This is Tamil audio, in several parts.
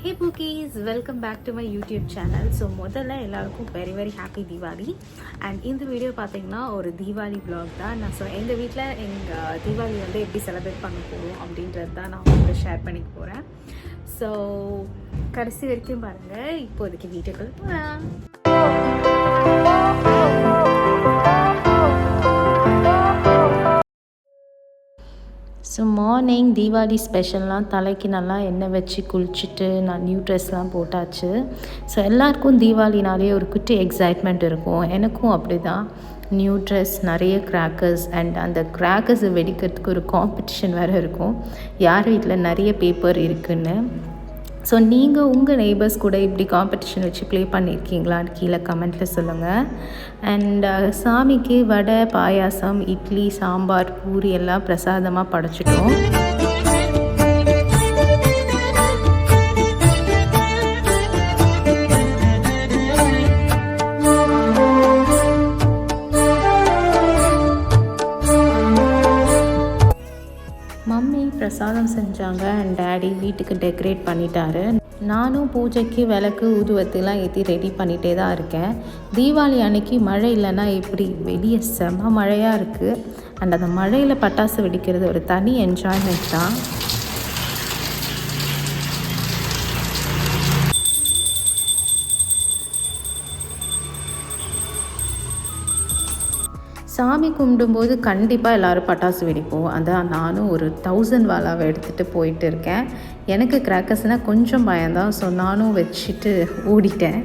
Hey Bookies, welcome back to my YouTube channel. So முதல்ல எல்லாருக்கும் very happy Diwali. And இந்த வீடியோ பார்த்தீங்கன்னா ஒரு தீபாவளி vlog தான். நான் எங்கள் வீட்டில் எங்கள் தீபாவளி வந்து எப்படி செலிப்ரேட் பண்ண போகிறோம் அப்படின்றது தான் நான் உங்களுக்கு ஷேர் பண்ணிக்க போகிறேன். ஸோ கடைசி வரைக்கும் பாருங்கள். இப்போதைக்கு வீட்டுக்குள் போகலாம். ஸோ மார்னிங் தீபாவளி ஸ்பெஷல்லாம் தலைக்கு நல்லா எண்ணெய் வச்சு குளிச்சுட்டு நான் நியூ ட்ரெஸ்லாம் போட்டாச்சு. ஸோ எல்லாருக்கும் தீபாவளினாலே ஒரு குட்டி எக்ஸைட்மெண்ட் இருக்கும். எனக்கும் அப்படி தான். நியூ ட்ரெஸ், நிறைய கிராக்கர்ஸ், அண்ட் அந்த கிராக்கர்ஸை வெடிக்கிறதுக்கு ஒரு காம்படிஷன் வேறு இருக்கும், யார் வீட்டில் நிறைய பேப்பர் இருக்குன்னு. ஸோ நீங்கள் உங்கள் நெய்பர்ஸ் கூட இப்படி காம்படிஷன் வச்சு ப்ளே பண்ணியிருக்கீங்களான்னு கீழே கமெண்ட்டில் சொல்லுங்கள். அண்ட் சாமிக்கு வடை, பாயாசம், இட்லி, சாம்பார், பூரி எல்லாம் பிரசாதமாக படைச்சிட்டோம். மம்மி பிரசாதம் செஞ்சாங்க அண்ட் டேடி வீட்டுக்கு டெக்கரேட் பண்ணிட்டாரு. நானும் பூஜைக்கு விளக்கு, ஊதுவத்திலாம் ஏற்றி ரெடி பண்ணிகிட்டே தான் இருக்கேன். தீபாவளி அன்னைக்கு மழை இல்லைன்னா எப்படி, வெளியே செம்ம மழையாக இருக்குது. அண்ட் அந்த மழையில் பட்டாசு வெடிக்கிறது ஒரு தனி என்ஜாய்மெண்ட் தான். சாமி கும்பிடும்போது கண்டிப்பாக எல்லோரும் பட்டாசு வெடிப்போம். அதான் நானும் ஒரு 1000 வாலாவை எடுத்துகிட்டு போயிட்டு இருக்கேன். எனக்கு கிராக்கர்ஸ்னால் கொஞ்சம் பயம்தான். ஸோ நானும் வச்சுட்டு ஓடிட்டேன்.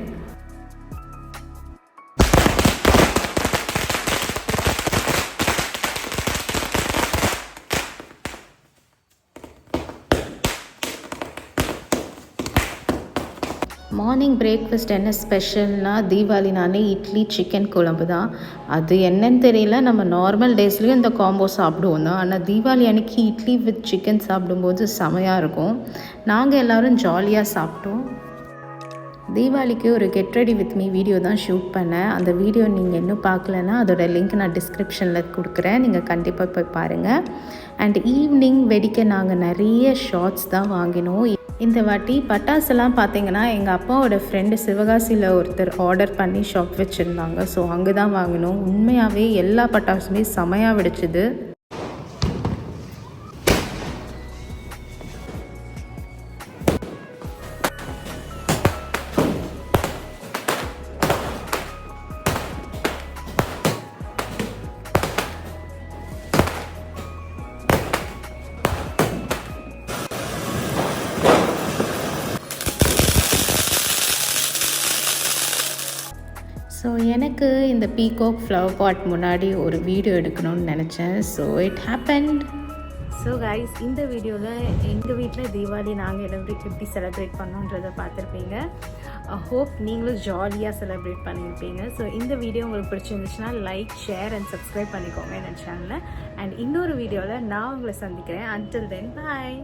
மார்னிங் பிரேக்ஃபாஸ்ட் என்ன ஸ்பெஷல்னால், தீபாவளினாலே இட்லி, சிக்கன் குழம்பு தான். அது என்னன்னு தெரியல, நம்ம நார்மல் டேஸ்லேயும் இந்த காம்போ சாப்பிடுவோம் தான். ஆனால் தீபாவளி அன்னைக்கு இட்லி வித் சிக்கன் சாப்பிடும்போது செமையாக இருக்கும். நாங்கள் எல்லோரும் ஜாலியாக சாப்பிட்டோம். தீபாவளிக்கு ஒரு get ready with me video தான் ஷூட் பண்ணேன். அந்த வீடியோ நீங்கள் இன்னும் பார்க்கலன்னா அதோட லிங்க் நான் டிஸ்கிரிப்ஷனில் கொடுக்குறேன், நீங்கள் கண்டிப்பாக போய் பாருங்கள். அண்ட் ஈவினிங் வெடிக்க நாங்கள் நிறைய ஷார்ட்ஸ் தான் வாங்கினோம். இந்த வாட்டி பட்டாசுலாம் பார்த்திங்கன்னா எங்கள் அப்பாவோட ஃப்ரெண்டு சிவகாசியில் ஒருத்தர் ஆர்டர் பண்ணி ஷாப் வச்சுருந்தாங்க. ஸோ அங்கே தான் வாங்கினோம். உண்மையாகவே எல்லா பட்டாசுமே செமையாக வெடிச்சுது. ஸோ எனக்கு இந்த பீகாக் ஃப்ளவர் பாட் முன்னாடி ஒரு வீடியோ எடுக்கணும்னு நினச்சேன். So it happened. So guys, இந்த வீடியோவில் எங்கள் வீட்டில் தீபாவளி நாங்கள் எப்படி செலிப்ரேட் பண்ணோன்றதை பார்த்துருப்பீங்க. ஹோப் நீங்களும் ஜாலியாக செலிப்ரேட் பண்ணியிருப்பீங்க. ஸோ இந்த வீடியோ உங்களுக்கு பிடிச்சிருந்துச்சுன்னா லைக், ஷேர் அண்ட் சப்ஸ்கிரைப் பண்ணிக்கோங்க என் சேனலில். அண்ட் இன்னொரு வீடியோவில் நான் உங்களை சந்திக்கிறேன். அன்டில் தென், பாய்.